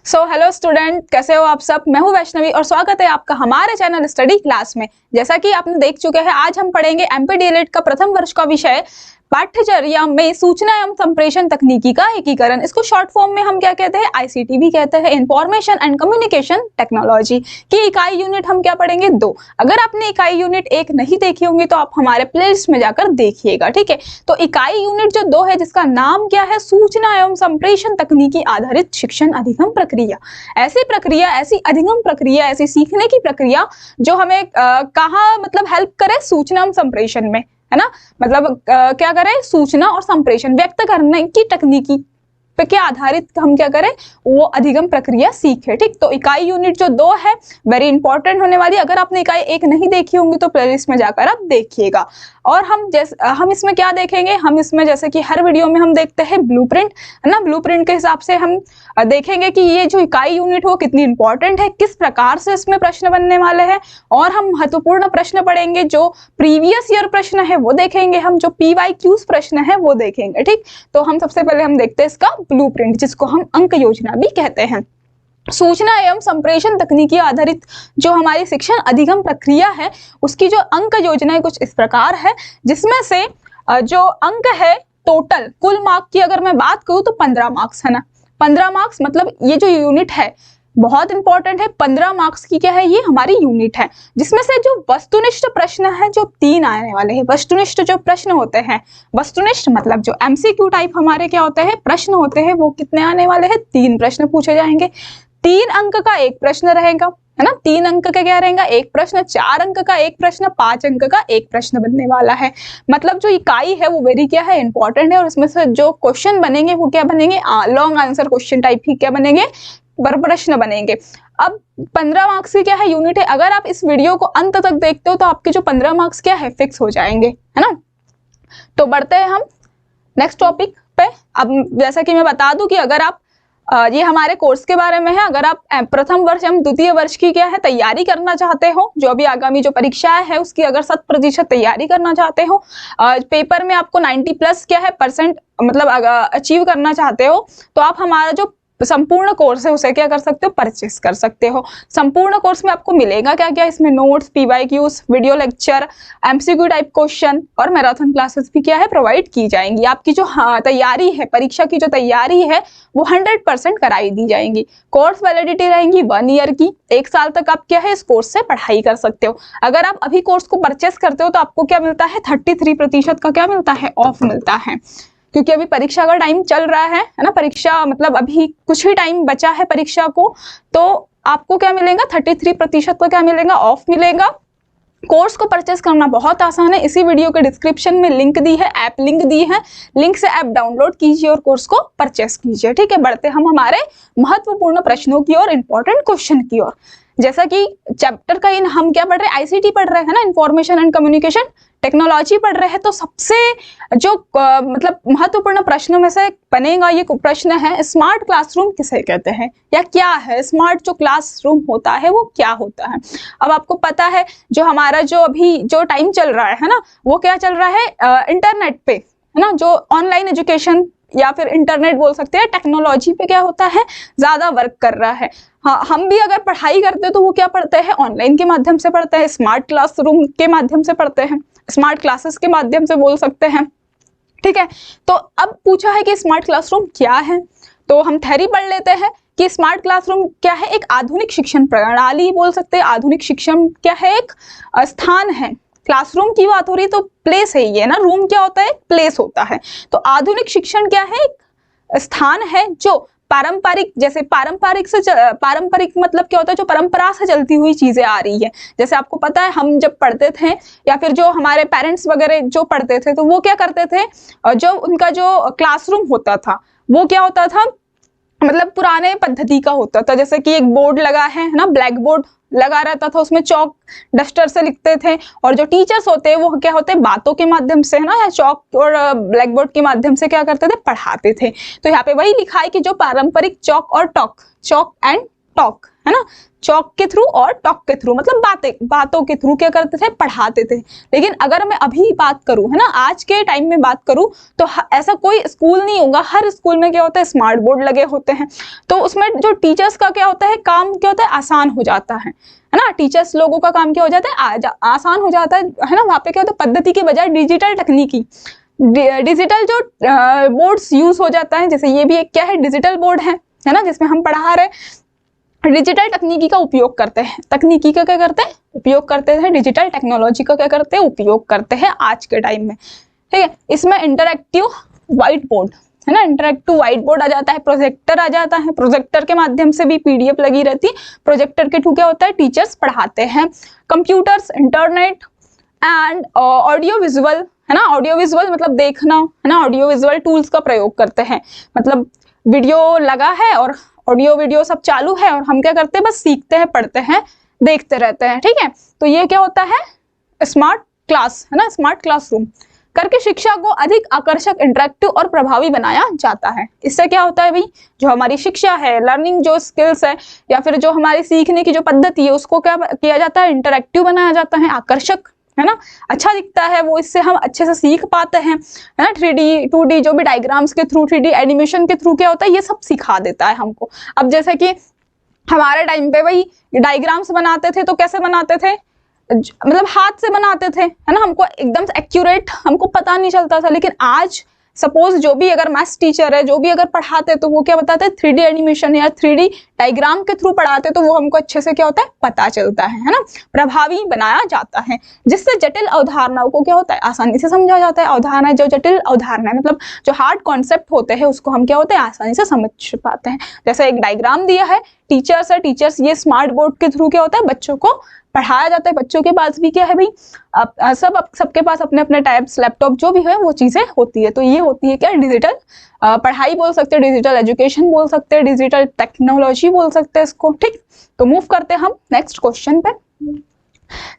Hello student, कैसे हो आप सब। मैं हूं वैष्णवी और स्वागत है आपका हमारे चैनल स्टडी क्लास में। जैसा कि आपने देख चुके हैं, आज हम पढ़ेंगे एमपी डीएलएड का प्रथम वर्ष का विषय पाठ्यचर्या में सूचना एवं संप्रेषण तकनीकी का एकीकरण। इसको शॉर्ट फॉर्म में हम क्या कहते हैं, आईसीटी भी कहते हैं, इंफॉर्मेशन एंड कम्युनिकेशन टेक्नोलॉजी की इकाई यूनिट हम क्या पढ़ेंगे, 2। अगर आपने इकाई यूनिट 1 नहीं देखी होंगी तो आप हमारे प्लेलिस्ट में जाकर देखिएगा, ठीक है। तो इकाई यूनिट जो 2 है, जिसका नाम क्या है, सूचना एवं संप्रेषण तकनीकी आधारित शिक्षण अधिगम प्रक्रिया। ऐसी अधिगम प्रक्रिया, ऐसी सीखने की प्रक्रिया जो हमें कहाँ मतलब हेल्प करे, सूचना एवं संप्रेषण में, है ना। मतलब क्या करें, सूचना और संप्रेषण व्यक्त करने की तकनीकी पे के आधारित हम क्या करें, वो अधिगम प्रक्रिया सीखे, ठीक। तो इकाई यूनिट जो 2 है वेरी इंपॉर्टेंट होने वाली। अगर आपने इकाई 1 नहीं देखी होंगी तो प्लेलिस्ट में जाकर आप देखिएगा। और हम इसमें क्या देखेंगे, हम इसमें जैसे कि हर वीडियो में हम देखते हैं ब्लूप्रिंट, है ना। ब्लूप्रिंट के हिसाब से हम देखेंगे कि ये जो इकाई यूनिट हो कितनी इंपॉर्टेंट है, किस प्रकार से इसमें प्रश्न बनने वाले हैं। और हम महत्वपूर्ण प्रश्न पढ़ेंगे, जो प्रीवियस ईयर प्रश्न है वो देखेंगे, हम जो PYQs प्रश्न है वो देखेंगे, ठीक। तो हम सबसे पहले हम देखते हैं इसका ब्लूप्रिंट, जिसको हम अंक योजना भी कहते हैं। सूचना एवं संप्रेषण तकनीकी आधारित जो हमारी शिक्षण अधिगम प्रक्रिया है, उसकी जो अंक योजना है कुछ इस प्रकार है, जिसमें से जो अंक है टोटल कुल मार्क की अगर मैं बात करूं तो 15 मार्क्स है ना। 15 मार्क्स मतलब ये जो यूनिट है बहुत इंपॉर्टेंट है। 15 मार्क्स की क्या है, ये हमारी यूनिट है, जिसमें से जो वस्तुनिष्ठ प्रश्न है जो 3 आने वाले हैं। वस्तुनिष्ठ जो प्रश्न होते हैं, वस्तुनिष्ठ मतलब जो MCQ टाइप हमारे क्या होते हैं, प्रश्न होते हैं, वो कितने आने वाले हैं, 3 प्रश्न पूछे जाएंगे। 3 अंक का एक प्रश्न रहेगा, है ना। 3 अंक का क्या रहेगा, एक प्रश्न। 4 अंक का एक प्रश्न, 5 अंक का एक प्रश्न बनने वाला है। मतलब जो इकाई है वो वेरी क्या है, इंपॉर्टेंट है। और उसमें से जो क्वेश्चन बनेंगे वो क्या बनेंगे, लॉन्ग आंसर क्वेश्चन टाइप ही क्या बनेंगे, प्रश्न बनेंगे। अब 15 मार्क्स की क्या है यूनिट है। अगर आप इस वीडियो को अंत तक देखते हो तो आपके जो 15 मार्क्स क्या है, फिक्स हो जाएंगे, है ना। तो बढ़ते हैं हम नेक्स्ट टॉपिक पे। अब जैसा कि मैं बता दूं कि अगर आप ये हमारे कोर्स के बारे में है, अगर आप प्रथम वर्ष एवं द्वितीय वर्ष की क्या है तैयारी करना चाहते हो, जो अभी आगामी जो परीक्षाएं है उसकी अगर 100% तैयारी करना चाहते हो, पेपर में आपको 90+ क्या है % मतलब अचीव करना चाहते हो, तो आप हमारा जो संपूर्ण कोर्स है उसे क्या कर सकते हो, परचेस कर सकते हो। संपूर्ण कोर्स में आपको मिलेगा क्या क्या, इसमें notes, PYQs, video lecture, MCQ type question और मैराथन क्लासेस भी क्या है प्रोवाइड की जाएंगी। आपकी जो तैयारी है, परीक्षा की जो तैयारी है वो 100% कराई दी जाएंगी। कोर्स वैलिडिटी रहेंगी 1 ईयर की, 1 साल तक आप क्या है इस कोर्स से पढ़ाई कर सकते हो। अगर आप अभी कोर्स को परचेस करते हो तो आपको क्या मिलता है, 33% का क्या मिलता है, ऑफ मिलता है। क्योंकि अभी परीक्षा का टाइम चल रहा है ना, परीक्षा मतलब अभी कुछ ही टाइम बचा है परीक्षा को, तो आपको क्या मिलेगा, 33% का क्या मिलेगा, ऑफ मिलेगा। कोर्स को परचेस करना बहुत आसान है। इसी वीडियो के डिस्क्रिप्शन में लिंक दी है, ऐप लिंक दी है, लिंक से ऐप डाउनलोड कीजिए और कोर्स को परचेस कीजिए, ठीक है। बढ़ते हम हमारे महत्वपूर्ण प्रश्नों की और इंपॉर्टेंट क्वेश्चन की ओर। जैसा कि चैप्टर का हम क्या पढ़ रहे हैं, आईसीटी पढ़ रहे हैं ना, इंफॉर्मेशन एंड कम्युनिकेशन टेक्नोलॉजी पढ़ रहे हैं। तो सबसे जो मतलब महत्वपूर्ण प्रश्नों में से बनेगा ये प्रश्न है, स्मार्ट क्लासरूम किसे कहते हैं, या क्या है स्मार्ट जो क्लासरूम होता है वो क्या होता है। अब आपको पता है जो हमारा जो अभी जो टाइम चल रहा है ना, वो क्या चल रहा है, इंटरनेट पे, है ना। जो ऑनलाइन एजुकेशन या फिर इंटरनेट बोल सकते हैं, टेक्नोलॉजी पे क्या होता है, ज्यादा वर्क कर रहा है। हाँ, हम भी अगर पढ़ाई करते हैं तो वो क्या पढ़ते हैं, ऑनलाइन के माध्यम से पढ़ते हैं, स्मार्ट क्लासरूम के माध्यम से पढ़ते हैं, स्मार्ट क्लासेस के माध्यम से बोल सकते हैं, ठीक है। तो अब पूछा है कि स्मार्ट क्लासरूम क्या है, तो हम थ्योरी पढ़ लेते हैं कि स्मार्ट क्लासरूम क्या है, एक आधुनिक शिक्षण प्रणाली बोल सकते हैं। आधुनिक शिक्षण क्या है, एक स्थान है। क्लासरूम की बात हो रही तो प्लेस है ये ना, रूम क्या होता है, प्लेस होता है। तो आधुनिक शिक्षण क्या है, एक स्थान है जो पारंपरिक, जैसे पारंपरिक मतलब क्या होता है, जो परंपरा से चलती हुई चीजें आ रही है। जैसे आपको पता है हम जब पढ़ते थे या फिर जो हमारे पेरेंट्स वगैरह जो पढ़ते थे, तो वो क्या करते थे, जो उनका जो क्लासरूम होता था वो क्या होता था, मतलब पुराने पद्धति का होता था। जैसे कि एक बोर्ड लगा है ना, ब्लैक बोर्ड लगा रहता था, उसमें चौक डस्टर से लिखते थे। और जो टीचर्स होते हैं वो क्या होते हैं, बातों के माध्यम से, है ना, या चौक और ब्लैक बोर्ड के माध्यम से क्या करते थे, पढ़ाते थे। तो यहाँ पे वही लिखा है कि जो पारंपरिक चौक और टॉक, चौक एंड टॉक, है है ना, चौक के थ्रू और टॉक के थ्रू, मतलब बातों के थ्रू क्या करते थे, पढ़ाते थे। लेकिन अगर मैं अभी बात करूं, है ना, आज के टाइम में बात करूं, तो ऐसा कोई स्कूल नहीं होगा, हर स्कूल में क्या होता है, स्मार्ट बोर्ड लगे होते हैं। तो उसमें जो टीचर्स का क्या होता है, काम क्या होता है, आसान हो जाता है ना। टीचर्स लोगों का काम क्या हो जाता है, आसान हो जाता है ना। वहाँ पे क्या होता है, पद्धति के बजाय डिजिटल तकनीकी, डिजिटल जो बोर्ड्स यूज हो जाता है। जैसे ये भी एक क्या है, डिजिटल बोर्ड है ना, जिसमें हम पढ़ा रहे, डिजिटल तकनीकी का उपयोग करते हैं। तकनीकी का क्या करते हैं, उपयोग करते हैं। डिजिटल टेक्नोलॉजी का क्या करते हैं, उपयोग करते हैं आज के टाइम में। ठीक है, इसमें इंटरैक्टिव व्हाइट बोर्ड, है ना, इंटरैक्टिव व्हाइट बोर्ड आ जाता है, प्रोजेक्टर आ जाता है। प्रोजेक्टर के माध्यम से भी पीडीएफ लगी रहती है। प्रोजेक्टर के थ्रू क्या होता है, टीचर्स पढ़ाते हैं। Computers, internet and audio visual, है ना, ऑडियो विजुअल मतलब देखना, है ना, ऑडियो विजुअल टूल्स का प्रयोग करते हैं। मतलब वीडियो लगा है और ऑडियो वीडियो सब चालू है और हम क्या करते हैं, बस सीखते हैं, पढ़ते हैं, देखते रहते हैं। ठीक है, तो ये क्या होता है, स्मार्ट क्लास, है ना, स्मार्ट क्लासरूम करके शिक्षा को अधिक आकर्षक, इंटरेक्टिव और प्रभावी बनाया जाता है। इससे क्या होता है भाई, जो हमारी शिक्षा है, लर्निंग जो स्किल्स है या फिर जो हमारी सीखने की जो पद्धति है, उसको क्या किया जाता है, इंटरेक्टिव बनाया जाता है, आकर्षक, है ना, अच्छा दिखता है वो, इससे हम अच्छे से सीख पाते हैं, है ना। 3D 2D जो भी डायग्राम्स के थ्रू, 3D एनिमेशन के थ्रू क्या होता है, ये सब सिखा देता है हमको। अब जैसे कि हमारे टाइम पे भाई डायग्राम्स बनाते थे तो कैसे बनाते थे, मतलब हाथ से बनाते थे, है ना, हमको एकदम एक्यूरेट हमको पता नहीं चलता था। लेकिन आज सपोज जो भी अगर मैथ्स टीचर है, जो भी अगर पढ़ाते तो वो क्या बताते हैं, 3D एनिमेशन या 3D डायग्राम के थ्रू पढ़ाते, तो वो हमको अच्छे से क्या होता है, पता चलता है ना, प्रभावी बनाया जाता है। जिससे जटिल अवधारणाओं को क्या होता है, आसानी से समझा जाता है। अवधारणा, जो जटिल अवधारणा मतलब जो हार्ड कॉन्सेप्ट होते हैं, उसको हम क्या होते हैं, आसानी से समझ पाते हैं। जैसे एक डायग्राम दिया है, टीचर्स है, टीचर्स ये स्मार्ट बोर्ड के थ्रू क्या होता है, बच्चों को पढ़ाया जाता है। बच्चों के पास भी क्या है भाई, सबके पास अपने अपने टैब्स, लैपटॉप जो भी है वो चीजें होती है। तो ये होती है क्या, डिजिटल पढ़ाई बोल सकते हैं, डिजिटल एजुकेशन बोल सकते हैं, डिजिटल टेक्नोलॉजी बोल सकते हैं इसको। ठीक, तो मूव करते हैं हम नेक्स्ट क्वेश्चन पे।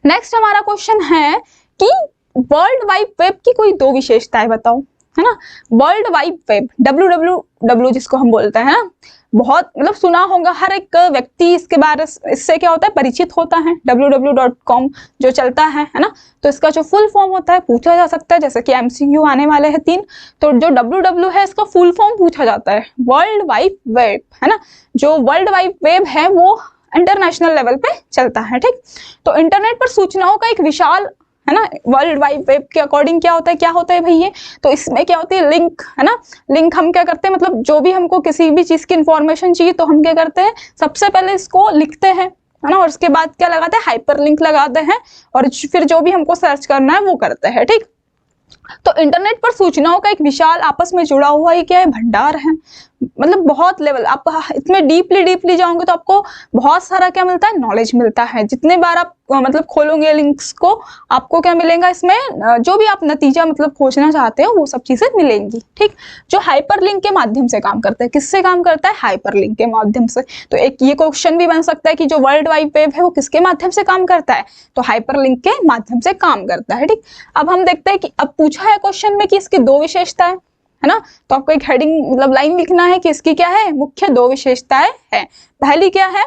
नेक्स्ट हमारा क्वेश्चन है कि वर्ल्ड वाइड वेब की कोई दो विशेषताएं बताओ, है ना। वर्ल्ड वाइड वेब, WWW जिसको हम बोलते हैं ना, बहुत मतलब सुना होगा हर एक व्यक्ति इसके बारे, इससे क्या होता है, परिचित होता है। www.com जो चलता है ना, तो इसका जो फुल फॉर्म होता है पूछा जा सकता है। जैसे कि MCQ आने वाले हैं 3, तो जो WW है इसका फुल फॉर्म पूछा जाता है, वर्ल्ड वाइड वेब, है ना। जो वर्ल्ड वाइड वेब है वो इंटरनेशनल लेवल पे चलता है। ठीक, तो इंटरनेट पर सूचनाओं का एक विशाल, है ना, वर्ल्ड वाइड वेब के अकॉर्डिंग क्या होता है भाई ये, तो इसमें क्या होती है, लिंक, है ना। लिंक हम क्या करते हैं, मतलब जो भी हमको किसी भी चीज की इंफॉर्मेशन चाहिए तो हम क्या करते हैं, सबसे पहले इसको लिखते हैं, है ना, और उसके बाद क्या लगाते हैं, हाइपर लिंक लगाते हैं, और फिर जो भी हमको सर्च करना है वो करते हैं। ठीक, तो इंटरनेट पर सूचनाओं का एक विशाल आपस में जुड़ा हुआ ये क्या है, भंडार है। मतलब बहुत लेवल, आप इसमें डीपली जाओगे तो आपको बहुत सारा क्या मिलता है, नॉलेज मिलता है। जितने बार आप मतलब खोलोगे लिंक्स को, आपको क्या मिलेगा इसमें, जो भी आप नतीजा मतलब खोजना चाहते हो वो सब चीजें मिलेंगी। ठीक, जो हाइपरलिंक के माध्यम से काम करता है, किससे काम करता है, हाइपरलिंक के माध्यम से। तो एक ये क्वेश्चन भी बन सकता है कि जो वर्ल्ड वाइड वेब है वो किसके माध्यम से काम करता है, तो हाइपरलिंक के माध्यम से काम करता है। ठीक, अब हम देखते हैं कि अब पूछा है क्वेश्चन में कि इसकी दो विशेषताएं, है ना, तो आपको एक हेडिंग मतलब लाइन लिखना है कि इसकी क्या है, मुख्य दो विशेषताएं है। पहली क्या है,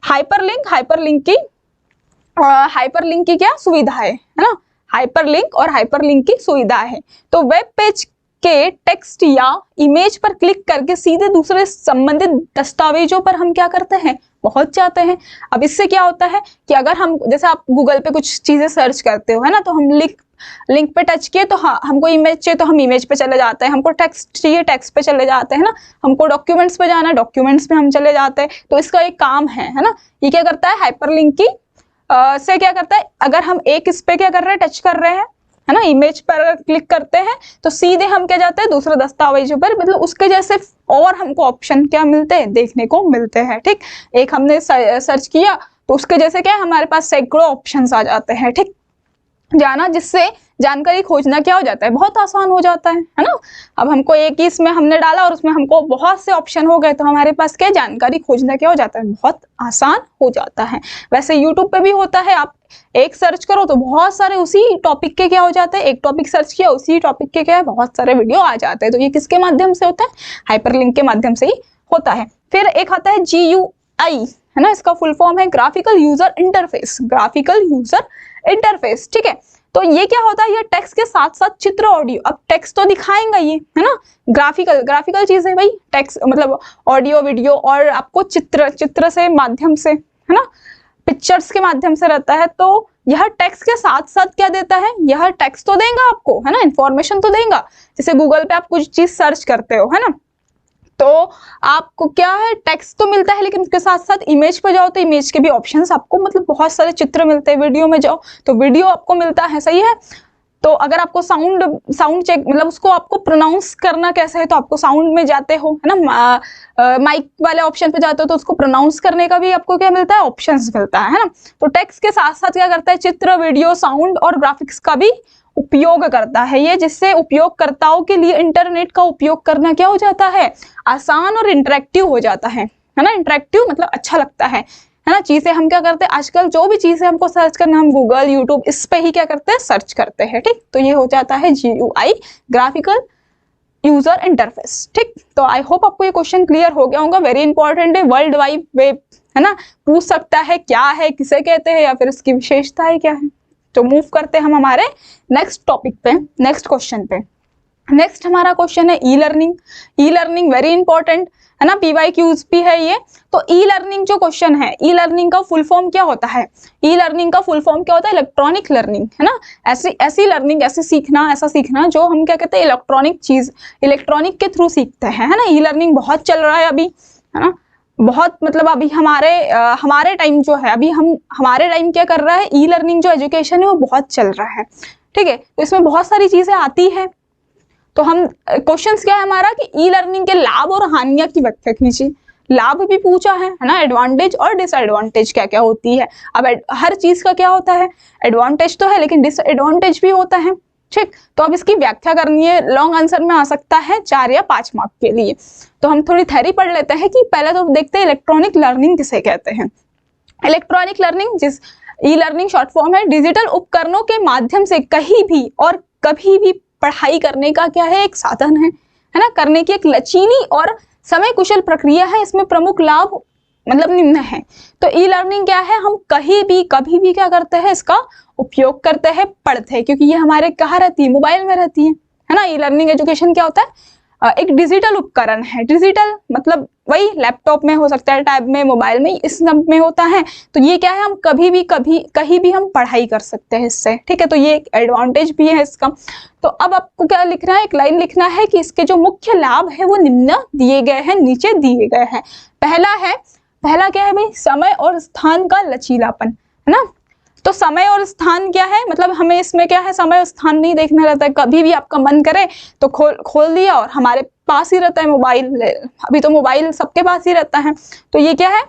हाइपरलिंक की क्या सुविधा है ना, हाइपरलिंक और हाइपरलिंक की सुविधा है। तो वेब पेज के टेक्स्ट या इमेज पर क्लिक करके सीधे दूसरे संबंधित दस्तावेजों पर हम क्या करते हैं, पहुंच जाते हैं। अब इससे क्या होता है कि अगर हम, जैसे आप गूगल पे कुछ चीजें सर्च करते हो, है ना, तो हम लिंक पे टच किए तो हाँ, हमको इमेज चाहिए तो हम इमेज पे चले जाते हैं, हमको टेक्स्ट चाहिए टेक्स्ट पे चले जाते हैं ना, हमको डॉक्यूमेंट्स पे जाना है डॉक्यूमेंट्स पे हम चले जाते हैं। तो इसका एक काम है ना, ये क्या करता है, हाइपरलिंक की से क्या करता है, अगर हम एक इस पे क्या कर रहे हैं, टच कर रहे हैं, है ना, इमेज पर क्लिक करते हैं तो सीधे हम क्या जाते हैं दूसरे दस्तावेजों पर, मतलब उसके जैसे और हमको ऑप्शन क्या मिलते हैं, देखने को मिलते हैं। ठीक, एक हमने सर्च किया तो उसके जैसे क्या है, हमारे पास सैकड़ों ऑप्शंस आ जाते हैं। ठीक, जाना, जिससे जानकारी खोजना क्या हो जाता है, बहुत आसान हो जाता है ना। अब हमको एक ही इसमें हमने डाला और उसमें हमको बहुत से ऑप्शन हो गए, तो हमारे पास क्या जानकारी खोजना क्या हो जाता है, बहुत आसान हो जाता है। वैसे यूट्यूब पे भी होता है, आप एक सर्च करो तो बहुत सारे उसी टॉपिक के क्या हो जाते हैं, एक टॉपिक सर्च किया उसी टॉपिक के क्या है, बहुत सारे वीडियो आ जाते हैं। तो ये किसके माध्यम से होता है, हाइपरलिंक के माध्यम से ही होता है। फिर एक आता है GUI, है ना, इसका फुल फॉर्म है graphical user interface, graphical user interface. ठीक है, तो ये क्या होता है, ये टेक्स्ट के साथ साथ चित्र ऑडियो, अब टेक्स्ट तो दिखाएंगा ये, है ना, ग्राफिकल चीज है भाई, टेक्स्ट मतलब ऑडियो वीडियो, और आपको चित्र से माध्यम से, है ना, पिक्चर्स के माध्यम से रहता है। तो यह टेक्स्ट के साथ साथ क्या देता है, यह टेक्स्ट तो देगा आपको, है ना, इंफॉर्मेशन तो देगा, जैसे गूगल पे आप कुछ चीज सर्च करते हो, है ना, तो आपको क्या है, टेक्स्ट तो मिलता है, लेकिन उसके साथ साथ इमेज पे जाओ तो इमेज के भी ऑप्शंस आपको, मतलब बहुत सारे चित्र मिलते हैं, वीडियो में जाओ तो वीडियो आपको मिलता है, सही है। तो अगर आपको साउंड चेक, मतलब उसको आपको प्रोनाउंस करना कैसे है, तो आपको साउंड में जाते हो, है ना, माइक वाले ऑप्शन पे जाते हो तो उसको प्रोनाउंस करने का भी आपको क्या मिलता है, ऑप्शंस मिलता है ना। तो टेक्स्ट के साथ साथ क्या करता है, चित्र, वीडियो, साउंड और ग्राफिक्स का भी उपयोग करता है ये, जिससे उपयोगकर्ताओं के लिए इंटरनेट का उपयोग करना क्या हो जाता है, आसान और इंटरेक्टिव हो जाता है ना। इंटरेक्टिव मतलब अच्छा लगता है ना, चीजें हम क्या करते हैं, आजकल जो भी चीजें हमको सर्च करना, हम गूगल, यूट्यूब, इस पे ही क्या करते हैं, सर्च करते हैं। ठीक, तो ये हो जाता है GUI, ग्राफिकल यूजर इंटरफेस। ठीक, तो आई होप आपको ये क्वेश्चन क्लियर हो गया होगा, वेरी इंपॉर्टेंट है, वर्ल्ड वाइड वेब, है ना, पूछ सकता है क्या है, किसे कहते हैं, या फिर इसकी विशेषताएं क्या है। तो मूव करते हैं हम हमारे नेक्स्ट टॉपिक पे, नेक्स्ट क्वेश्चन पे। नेक्स्ट हमारा क्वेश्चन है e learning. E learning very important है ना, PYQs भी है ये। तो ई लर्निंग जो क्वेश्चन है, ई लर्निंग का फुल फॉर्म क्या होता है, ई लर्निंग का फुल फॉर्म क्या होता है, इलेक्ट्रॉनिक लर्निंग, है ना, ऐसी लर्निंग, ऐसे सीखना, ऐसा सीखना जो हम क्या कहते हैं, इलेक्ट्रॉनिक चीज, इलेक्ट्रॉनिक के थ्रू सीखते हैं, है ना। ई लर्निंग बहुत चल रहा है अभी, है ना, बहुत, मतलब अभी हमारे टाइम जो है, अभी हमारे टाइम क्या कर रहा है, ई लर्निंग जो एजुकेशन है वो बहुत चल रहा है। ठीक है, तो इसमें बहुत सारी चीजें आती है। तो हम क्वेश्चंस क्या है हमारा कि ई लर्निंग के लाभ और हानियां की व्याख्या कीजिए। लाभ भी पूछा है ना, एडवांटेज और डिसएडवांटेज क्या क्या होती है। अब हर चीज का क्या होता है, एडवांटेज तो है लेकिन डिसएडवांटेज भी होता है। ठीक, तो अब इसकी व्याख्या करनी है, लॉन्ग आंसर में आ सकता है 4 या 5 मार्क के लिए। तो हम थोड़ी थ्योरी पढ़ लेते हैं कि पहले तो देखते हैं इलेक्ट्रॉनिक लर्निंग किसे कहते हैं। इलेक्ट्रॉनिक लर्निंग, जिस ई लर्निंग शॉर्ट फॉर्म है, डिजिटल उपकरणों के माध्यम से कहीं भी और कभी भी पढ़ाई करने का क्या है, एक साधन है ना, करने की एक लचीली और समय कुशल प्रक्रिया है। इसमें प्रमुख लाभ मतलब निम्न है। तो ई लर्निंग क्या है, हम कहीं भी कभी भी क्या करते हैं, इसका उपयोग करते हैं, पढ़ते हैं, क्योंकि ये हमारे कहाँ रहती है, मोबाइल में रहती है ना। ई लर्निंग एजुकेशन क्या होता है, एक डिजिटल उपकरण है। डिजिटल मतलब वही लैपटॉप में हो सकता है, टैब में, मोबाइल में, इस सब में होता है। तो ये क्या है, हम कहीं भी हम पढ़ाई कर सकते हैं इससे। ठीक है, तो ये एक एडवांटेज भी है इसका। तो अब आपको क्या लिखना है, एक लाइन लिखना है कि इसके जो मुख्य लाभ है वो निम्न दिए गए हैं, नीचे दिए गए हैं। पहला क्या है भाई, समय और स्थान का लचीलापन, है ना। तो समय और स्थान क्या है, मतलब हमें इसमें क्या है, समय और स्थान नहीं देखना रहता है, कभी भी आपका मन करे तो खोल दिया और हमारे पास ही रहता है मोबाइल। अभी तो मोबाइल सबके पास ही रहता है। तो ये क्या है,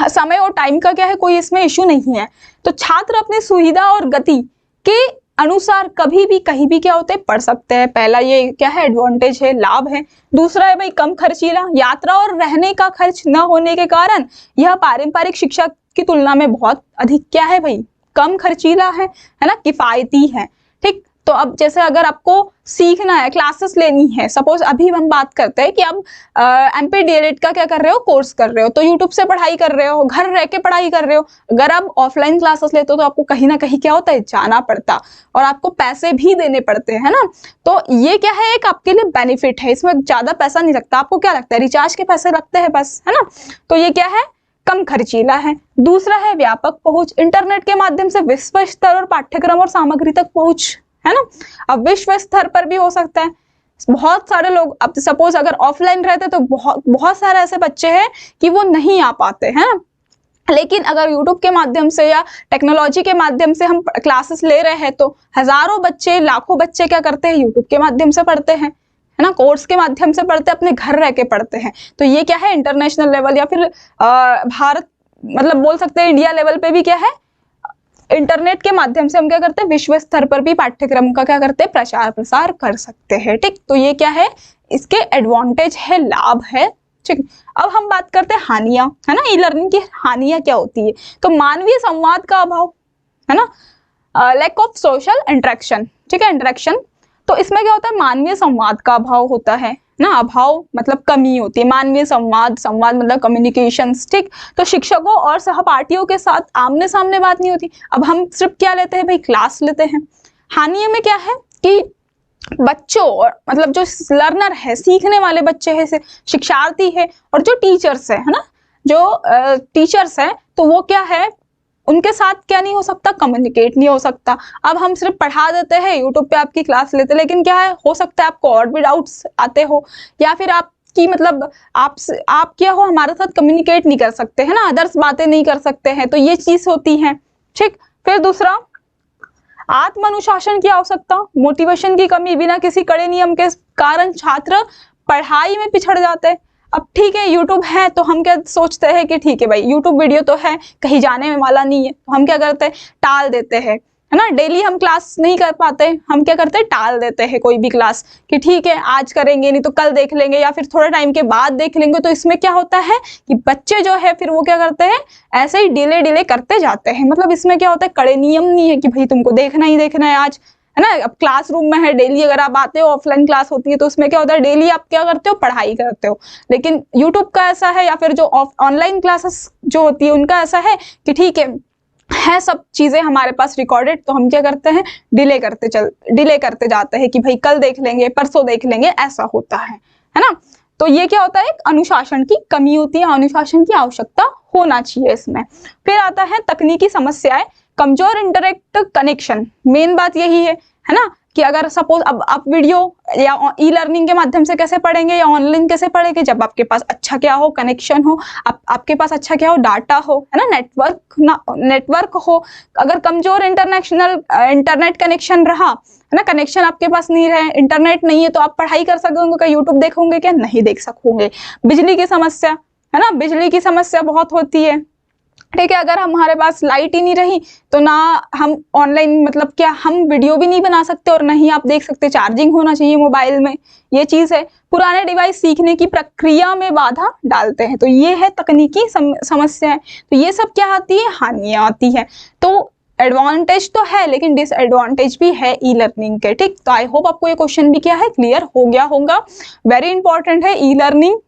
समय और टाइम का क्या है, कोई इसमें इश्यू नहीं है। तो छात्र अपनी सुविधा और गति के अनुसार कभी भी कहीं भी क्या होते हैं, पढ़ सकते हैं। पहला ये क्या है, एडवांटेज है, लाभ है। दूसरा है भाई कम खर्चीला, यात्रा और रहने का खर्च न होने के कारण यह पारंपरिक शिक्षा की तुलना में बहुत अधिक क्या है भाई, कम खर्चीला है ना, किफायती है। ठीक, तो अब जैसे अगर आपको सीखना है, क्लासेस लेनी है, सपोज अभी हम बात करते हैं कि आप MP DLED का क्या कर रहे हो, कोर्स कर रहे हो, तो यूट्यूब से पढ़ाई कर रहे हो, घर रह के पढ़ाई कर रहे हो। अगर आप ऑफलाइन क्लासेस लेते हो तो आपको कहीं ना कहीं क्या होता है, जाना पड़ता और आपको पैसे भी देने पड़ते हैं ना। तो ये क्या है, एक आपके लिए बेनिफिट है, इसमें ज्यादा पैसा नहीं लगता। आपको क्या लगता है, रिचार्ज के पैसे लगते हैं बस, है ना। तो ये क्या है, कम खर्चीला है। दूसरा है व्यापक पहुंच, इंटरनेट के माध्यम से विश्व स्तर और पाठ्यक्रम और सामग्री तक पहुंच, है ना। अब विश्व स्तर पर भी हो सकता है, बहुत सारे लोग, अब सपोज अगर ऑफलाइन रहते तो बहुत सारे ऐसे बच्चे हैं कि वो नहीं आ पाते हैं, लेकिन अगर यूट्यूब के माध्यम से या टेक्नोलॉजी के माध्यम से हम क्लासेस ले रहे हैं तो हजारों बच्चे, लाखों बच्चे क्या करते हैं, यूट्यूब के माध्यम से पढ़ते हैं, है ना, कोर्स के माध्यम से पढ़ते हैं, अपने घर रह के पढ़ते हैं। तो ये क्या है, इंटरनेशनल लेवल या फिर भारत, मतलब बोल सकते हैं इंडिया लेवल पे भी क्या है, इंटरनेट के माध्यम से हम क्या करते हैं, विश्व स्तर पर भी पाठ्यक्रम का क्या करते हैं, प्रचार प्रसार कर सकते हैं। ठीक, तो ये क्या है, इसके एडवांटेज है, लाभ है। ठीक, अब हम बात करते हैं हानियां, है ना। ई लर्निंग की हानियां क्या होती है, तो मानवीय संवाद का अभाव, है ना, लैक ऑफ सोशल इंटरेक्शन। ठीक है, इंटरेक्शन, तो इसमें क्या होता है, मानवीय संवाद का अभाव होता है ना, अभाव मतलब कमी होती है। मानवीय संवाद, संवाद मतलब कम्युनिकेशंस, ठीक। तो शिक्षकों और सहपाठियों के साथ आमने सामने बात नहीं होती। अब हम सिर्फ क्या लेते हैं भाई, क्लास लेते हैं। हानियों में क्या है कि बच्चों और मतलब जो लर्नर है, सीखने वाले बच्चे हैं, शिक्षार्थी है, और जो टीचर्स है ना, जो टीचर्स है, तो वो क्या है, उनके साथ क्या नहीं हो सकता, कम्युनिकेट नहीं हो सकता। अब हम सिर्फ पढ़ा देते हैं, यूट्यूब पे आपकी क्लास लेते हैं, लेकिन क्या है, हो सकता है आपको और भी डाउट्स आते हो, या फिर आपकी मतलब आप क्या हो, हमारे साथ कम्युनिकेट नहीं कर सकते है ना, अदर्स बातें नहीं कर सकते हैं, तो ये चीज होती है, ठीक। फिर दूसरा, आत्म अनुशासन की आवश्यकता, मोटिवेशन की कमी, बिना किसी कड़े नियम के कारण छात्र पढ़ाई में पिछड़ जाते हैं। अब ठीक है, यूट्यूब है तो हम क्या सोचते हैं कि ठीक है भाई, यूट्यूब वीडियो तो है, कहीं जाने में वाला नहीं है, तो हम क्या करते हैं, टाल देते हैं, है ना। डेली हम क्लास नहीं कर पाते, हम क्या करते हैं, टाल देते हैं कोई भी क्लास, कि ठीक है आज करेंगे, नहीं तो कल देख लेंगे, या फिर थोड़े टाइम के बाद देख लेंगे। तो इसमें क्या होता है कि बच्चे जो है फिर वो क्या करते हैं, ऐसे ही डिले करते जाते हैं। मतलब इसमें क्या होता है, कड़े नियम नहीं है कि भाई तुमको देखना ही देखना है आज, है ना। अब क्लासरूम में है, डेली अगर आप आते हो, ऑफलाइन क्लास होती है, तो उसमें क्या होता है, डेली आप क्या करते हो, पढ़ाई करते हो। लेकिन यूट्यूब का ऐसा है, या फिर जो ऑनलाइन क्लासेस जो होती है उनका ऐसा है कि ठीक है सब चीजें हमारे पास रिकॉर्डेड, तो हम क्या करते हैं, डिले करते जाते हैं कि भाई कल देख लेंगे, परसों देख लेंगे, ऐसा होता है ना। तो ये क्या होता है, एक अनुशासन की कमी होती है, अनुशासन की आवश्यकता होना चाहिए इसमें। फिर आता है तकनीकी समस्याएं, कमजोर इंटरेक्ट कनेक्शन। मेन बात यही है ना, कि अगर सपोज अब आप वीडियो या ई लर्निंग के माध्यम से कैसे पढ़ेंगे, या ऑनलाइन कैसे पढ़ेंगे, जब आपके पास अच्छा क्या हो, कनेक्शन हो, आपके पास अच्छा क्या हो, डाटा हो, है ना, नेटवर्क हो। अगर कमजोर इंटरनेट कनेक्शन रहा, है ना, कनेक्शन आपके पास नहीं रहे, इंटरनेट नहीं है, तो आप पढ़ाई कर सकोगे क्या, यूट्यूब देखोगे क्या, नहीं देख सकोगे। बिजली की समस्या, है ना, बिजली की समस्या बहुत होती है, ठीक है। अगर हमारे पास लाइट ही नहीं रही तो ना हम ऑनलाइन मतलब क्या, हम वीडियो भी नहीं बना सकते और नहीं आप देख सकते। चार्जिंग होना चाहिए मोबाइल में, ये चीज है। पुराने डिवाइस सीखने की प्रक्रिया में बाधा डालते हैं, तो ये है तकनीकी समस्याएं। तो ये सब क्या आती है, हानियां आती है। तो एडवांटेज तो है लेकिन डिसएडवांटेज भी है ई लर्निंग के, ठीक। तो आई होप आपको ये क्वेश्चन भी क्या है, क्लियर हो गया होगा। वेरी इंपॉर्टेंट है ई लर्निंग,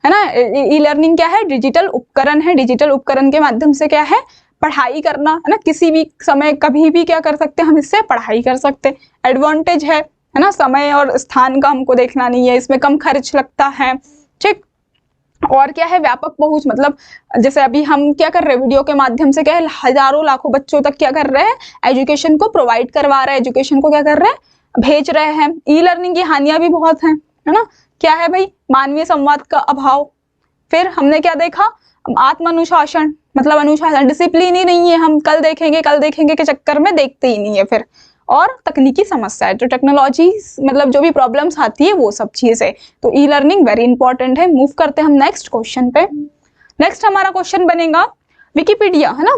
है ना। ई लर्निंग क्या है, डिजिटल उपकरण है, डिजिटल उपकरण के माध्यम से क्या है, पढ़ाई करना, है ना। किसी भी समय कभी भी क्या कर सकते हैं, हम इससे पढ़ाई कर सकते हैं। एडवांटेज है ना, समय और स्थान का हमको देखना नहीं है, इसमें कम खर्च लगता है, ठीक। और क्या है, व्यापक पहुंच, मतलब जैसे अभी हम क्या कर रहे हैं, वीडियो के माध्यम से क्या है, हजारों लाखों बच्चों तक क्या कर रहे हैं, एजुकेशन को प्रोवाइड करवा रहे हैं, एजुकेशन को क्या कर रहे हैं, भेज रहे हैं। ई लर्निंग की हानियां भी बहुत हैं, है ना। क्या है भाई, मानवीय संवाद का अभाव। फिर हमने क्या देखा, आत्म अनुशासन, मतलब अनुशासन, डिसिप्लिन ही नहीं है, हम कल देखेंगे के चक्कर में देखते ही नहीं है फिर। और तकनीकी समस्या है, जो टेक्नोलॉजी मतलब जो भी प्रॉब्लम्स आती है वो सब चीजें। तो ई लर्निंग वेरी इंपॉर्टेंट है। मूव करते हैं हम नेक्स्ट क्वेश्चन पे। नेक्स्ट हमारा क्वेश्चन बनेगा विकिपीडिया, है ना,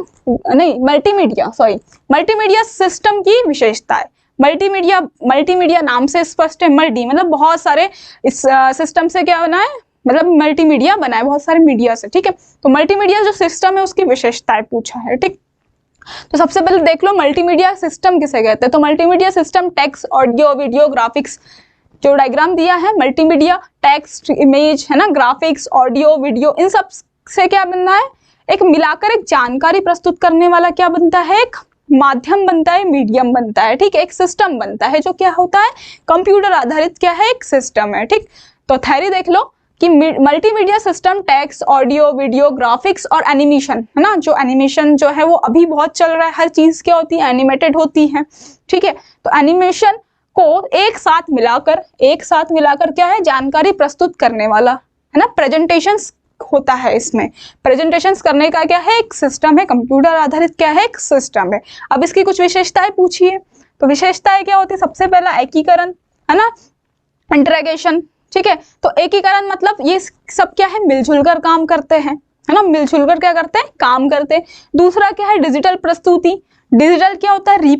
नहीं मल्टीमीडिया सिस्टम की विशेषताएं। मल्टीमीडिया नाम से स्पष्ट है, मल्टी मतलब बहुत सारे, इस सिस्टम से क्या बना है, मतलब मल्टीमीडिया बना है बहुत सारे मीडिया से, ठीक है। तो मल्टीमीडिया जो सिस्टम है उसकी विशेषताएं पूछा है, ठीक। तो सबसे पहले देख लो मल्टीमीडिया सिस्टम किसे कहते हैं। तो multimedia system text, audio, video, graphics, जो डायग्राम दिया है, मल्टीमीडिया टेक्स्ट, इमेज, है ना, ग्राफिक्स, ऑडियो, वीडियो, इन सब से क्या बनना है, एक मिलाकर एक जानकारी प्रस्तुत करने वाला क्या बनता है, एक माध्यम बनता है, मीडियम बनता है, ठीक है। एक सिस्टम बनता है जो क्या होता है, कंप्यूटर आधारित क्या है, एक सिस्टम है, ठीक। तो थ्योरी देख लो कि multimedia system text, audio, video, graphics और एनिमेशन, है ना, जो एनिमेशन जो है वो अभी बहुत चल रहा है, हर चीज क्या होती है, एनिमेटेड होती है, ठीक है। तो एनिमेशन को एक साथ मिलाकर क्या है, जानकारी प्रस्तुत करने वाला, है ना, प्रेजेंटेशंस होता है। इसमें प्रेजेंटेशंस करने का क्या है, एक सिस्टम है, कंप्यूटर आधारित क्या है, एक सिस्टम है। अब इसकी कुछ विशेषताएं पूछिए। तो विशेषताएं क्या होती है, सबसे पहला एकीकरण, है ना, इंटरैगेशन, ठीक है। तो एकीकरण मतलब ये सब क्या है, मिलजुल कर काम करते हैं, है ना, मिलजुल कर क्या करते हैं, काम करते हैं। दूसरा क्या है, डिजिटल प्रस्तुति। डिजिटल क्या होता है,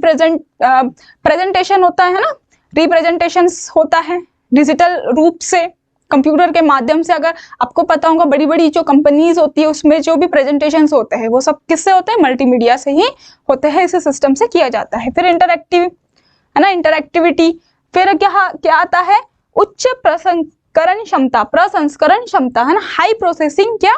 प्रेजेंटेशन होता है ना, रिप्रेजेंटेशंस होता है डिजिटल रूप से, कंप्यूटर के माध्यम से। अगर आपको पता होगा, बड़ी बड़ी जो कंपनीज होती है उसमें जो भी प्रेजेंटेशंस होते हैं वो सब किससे होते हैं, मल्टीमीडिया से ही होते हैं, इस सिस्टम से किया जाता है। फिर इंटरैक्टिव, है ना, इंटरैक्टिविटी। फिर क्या आता है, उच्च प्रसंस्करण क्षमता, प्रसंस्करण क्षमता है ना, हाई प्रोसेसिंग क्या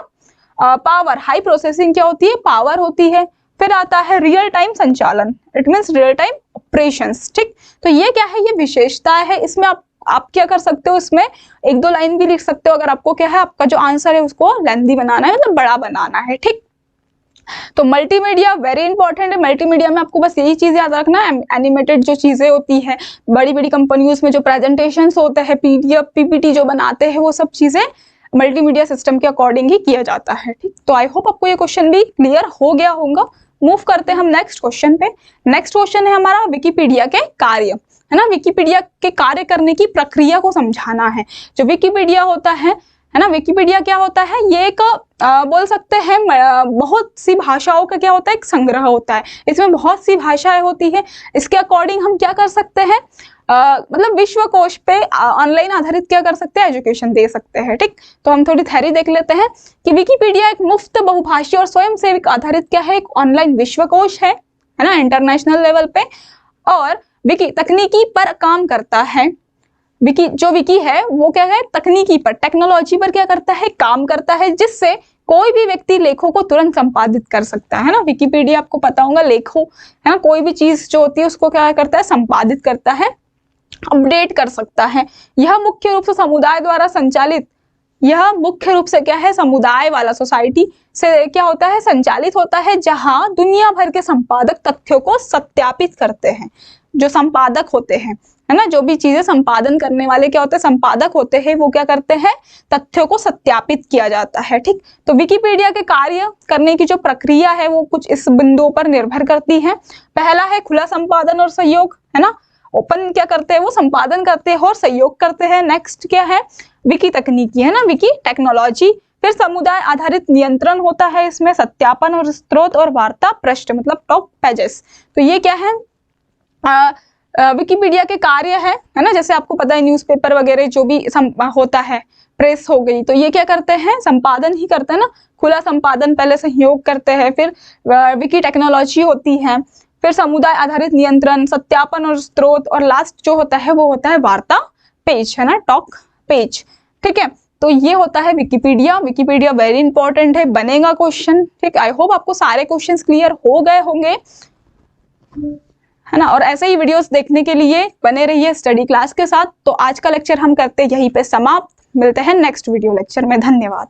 पावर, हाई प्रोसेसिंग क्या होती है, पावर होती है। फिर आता है रियल टाइम संचालन, it means real time operations, ठीक। तो ये क्या है, ये विशेषता है। इसमें आप क्या कर सकते हो, इसमें एक दो लाइन भी लिख सकते हो अगर आपको क्या है, आपका जो आंसर है उसको लेंथी बनाना है, मतलब बड़ा बनाना है, ठीक। तो मल्टीमीडिया वेरी इंपॉर्टेंट है। मल्टीमीडिया में आपको बस यही चीज याद रखना है, एनिमेटेड जो चीजें होती है बड़ी बड़ी कंपनियों में, जो प्रेजेंटेशंस होते हैं, पीडीएफ पीपीटी जो बनाते हैं, वो सब चीजें मल्टीमीडिया सिस्टम के अकॉर्डिंग ही किया जाता है, ठीक। तो आई होप आपको ये क्वेश्चन भी क्लियर हो गया होगा। मूव करते हैं हम नेक्स्ट क्वेश्चन पे। नेक्स्ट क्वेश्चन है हमारा विकिपीडिया के कार्य, है ना। विकिपीडिया के कार्य करने की प्रक्रिया को समझाना है। जो विकिपीडिया होता है ना, विकिपीडिया क्या होता है, ये एक बोल सकते हैं बहुत सी भाषाओं का क्या होता है, एक संग्रह होता है। इसमें बहुत सी भाषाएं होती है। इसके अकॉर्डिंग हम क्या कर सकते हैं, मतलब विश्वकोश पे ऑनलाइन आधारित क्या कर सकते हैं, एजुकेशन दे सकते हैं, ठीक। तो हम थोड़ी थ्योरी देख लेते हैं कि विकिपीडिया एक मुफ्त बहुभाषी और स्वयंसेवी आधारित क्या है, एक ऑनलाइन विश्वकोश है ना, इंटरनेशनल लेवल पे। और विकी तकनीकी पर काम करता है। विकी है वो क्या है, तकनीकी पर, टेक्नोलॉजी पर क्या करता है, काम करता है, जिससे कोई भी व्यक्ति लेखों को तुरंत संपादित कर सकता है ना। विकिपीडिया आपको पता होगा, लेखों है ना, कोई भी चीज जो होती है उसको क्या करता है, संपादित करता है, अपडेट कर सकता है। यह मुख्य रूप से समुदाय द्वारा संचालित, यह मुख्य रूप से क्या है, समुदाय वाला, सोसाइटी से क्या होता है, संचालित होता है, जहां दुनिया भर के संपादक तथ्यों को सत्यापित करते हैं। जो संपादक होते हैं है ना, जो भी चीजें संपादन करने वाले क्या होते हैं, संपादक होते हैं, वो क्या करते हैं, तथ्यों को सत्यापित किया जाता है, ठीक। तो विकिपीडिया के कार्य करने की जो प्रक्रिया है वो कुछ इस बिंदुओं पर निर्भर करती है। पहला है खुला संपादन और सहयोग, है ना, ओपन क्या करते हैं, वो संपादन करते हैं और सहयोग करते हैं। नेक्स्ट क्या है, विकी तकनीकी, है ना, विकी टेक्नोलॉजी। फिर समुदाय आधारित नियंत्रण होता है इसमें, सत्यापन और स्रोत और वार्ता पृष्ठ, मतलब टॉप पेजेस। तो ये क्या है, विकिपीडिया के कार्य है ना, जैसे आपको पता है न्यूज़पेपर वगैरह जो भी होता है, प्रेस हो गई, तो ये क्या करते हैं, संपादन ही करते हैं ना, खुला संपादन, पहले सहयोग करते हैं, फिर विकी टेक्नोलॉजी होती है, फिर समुदाय आधारित नियंत्रण, सत्यापन और स्रोत, और लास्ट जो होता है वो होता है वार्ता पेज, है ना, टॉक पेज, ठीक है। तो ये होता है विकिपीडिया। विकिपीडिया वेरी इंपॉर्टेंट है, बनेगा क्वेश्चन, ठीक। आई होप आपको सारे क्वेश्चंस क्लियर हो गए होंगे, है ना। और ऐसे ही वीडियोस देखने के लिए बने रहिए स्टडी क्लास के साथ। तो आज का लेक्चर हम करते यहीं पे समाप्त, मिलते हैं नेक्स्ट वीडियो लेक्चर में, धन्यवाद।